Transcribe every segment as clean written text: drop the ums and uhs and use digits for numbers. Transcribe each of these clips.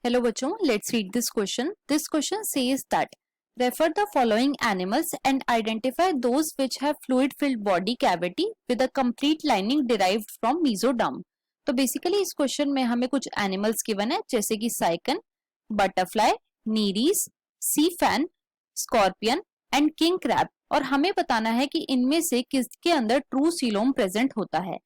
Hello बच्चों, let's read this question. This question says that refer the following animals and identify those which have fluid-filled body cavity with a complete lining derived from mesoderm. तो basically इस question में हमें कुछ animals given है जैसे कि sycon, butterfly, nereis, sea fan, scorpion and king crab और हमें बताना है कि इनमें से किसके अंदर ट्रू सीलोम प्रेजेंट होता है।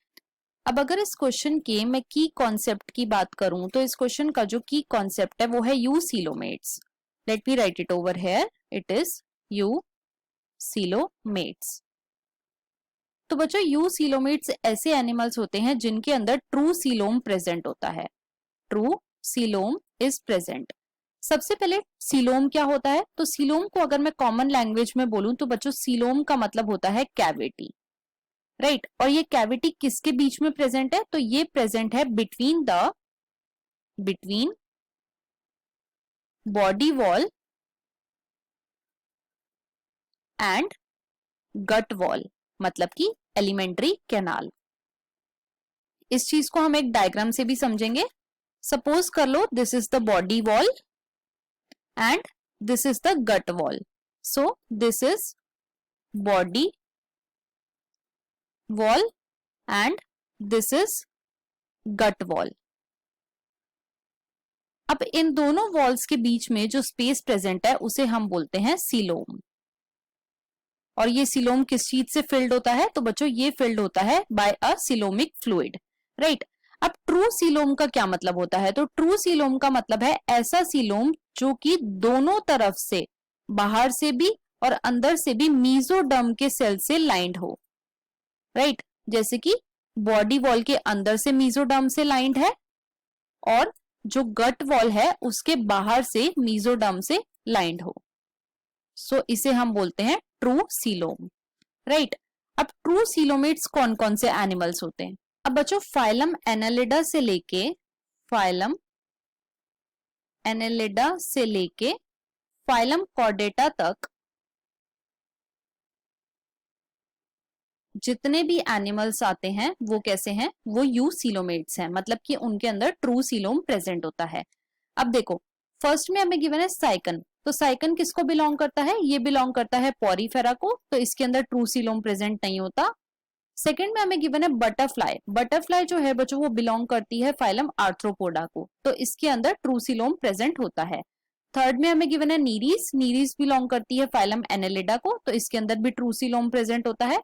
अब अगर इस क्वेश्चन के मैं की कॉन्सेप्ट की बात करूं तो इस क्वेश्चन का जो की कॉन्सेप्ट है वो है you coelomates. Let me right it over here, it is you coelomates. तो बच्चों यू सीलोमेट्स ऐसे एनिमल्स होते हैं जिनके अंदर ट्रू सीलोम प्रेजेंट होता है। True coelom is present. सबसे पहले सीलोम क्या होता है, तो सीलोम को अगर मैं कॉमन लैंग्वेज में बोलूं तो बच्चों सीलोम का मतलब होता है कैविटी, राइट और ये कैविटी किसके बीच में प्रेजेंट है, तो ये प्रेजेंट है between body wall and gut wall, मतलब कि एलिमेंट्री कैनाल। इस चीज को हम एक डायग्राम से भी समझेंगे। सपोज कर लो this is the body wall and this is the gut wall. So this is body wall and this is gut wall। अब इन दोनों वॉल्स के बीच में जो स्पेस प्रेजेंट है उसे हम बोलते हैं सीलोम। और ये सीलोम किस चीज से फिल्ड होता है, तो बच्चों ये फिल्ड होता है बाय अ सीलोमिक फ्लूइड, राइट। अब ट्रू सीलोम का क्या मतलब होता है, तो ट्रू सीलोम का मतलब है ऐसा सीलोम जो कि दोनों तरफ से, बाहर से भी और अंदर से भी मीजोडर्म के सेल से लाइंड हो, राइट जैसे कि बॉडी वॉल के अंदर से मीजोडर्म से लाइंड है और जो गट वॉल है उसके बाहर से मीजोडर्म से लाइंड हो। सो इसे हम बोलते हैं ट्रू सीलोम, राइट। अब ट्रू सीलोमेट्स कौन कौन से एनिमल्स होते हैं। अब बच्चों फाइलम एनालिडा से लेके फाइलम कॉर्डेटा तक जितने भी एनिमल्स आते हैं वो कैसे हैं, वो यू सीलोमेट्स हैं, मतलब कि उनके अंदर ट्रू सीलोम प्रेजेंट होता है। अब देखो फर्स्ट में हमें गिवन है साइकन, तो साइकन किसको बिलोंग करता है, ये बिलोंग करता है पॉरीफेरा को, तो इसके अंदर ट्रू सीलोम प्रेजेंट नहीं होता। सेकंड में हमें गिवन है बटरफ्लाई जो है बच्चों वो बिलोंग करती है फाइलम आर्थ्रोपोडा को, तो इसके अंदर ट्रू सीलोम प्रेजेंट होता है। थर्ड में हमें गिवन है नीरीज बिलोंग करती है फाइलम एनेलिडा को, तो इसके अंदर भी ट्रू सीलोम प्रेजेंट होता है।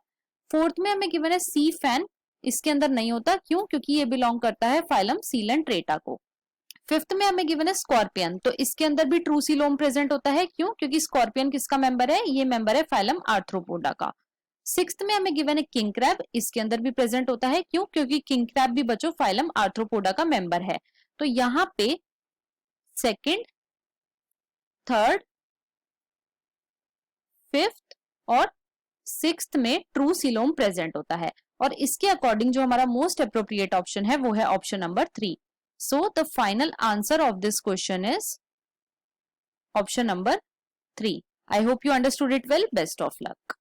फोर्थ में हमें गिवन है सी फैन, इसके अंदर नहीं होता, क्यों, क्योंकि ये बिलोंग करता है फाइलम सीलेंट्रेटा को। फिफ्थ में हमें गिवन है स्कॉर्पियन, तो इसके अंदर भी ट्रू सीलोम प्रेजेंट होता है, क्यों, क्योंकि स्कॉर्पियन किसका मेंबर है, ये मेंबर है फाइलम आर्थ्रोपोडा का। सिक्स्थ में हमें गिवन है किंग क्रैब, इसके अंदर भी प्रेजेंट होता है, क्यों, क्योंकि किंग क्रैब भी बच्चों फाइलम आर्थ्रोपोडा का मेंबर है। तो यहाँ पे सेकेंड, थर्ड, फिफ्थ और सिक्स्थ में ट्रू सीलोम प्रेजेंट होता है और इसके अकॉर्डिंग जो हमारा मोस्ट अप्रोप्रिएट ऑप्शन है वो है option number 3। So the final answer of this question is option number 3। I hope you understood it well. Best of luck.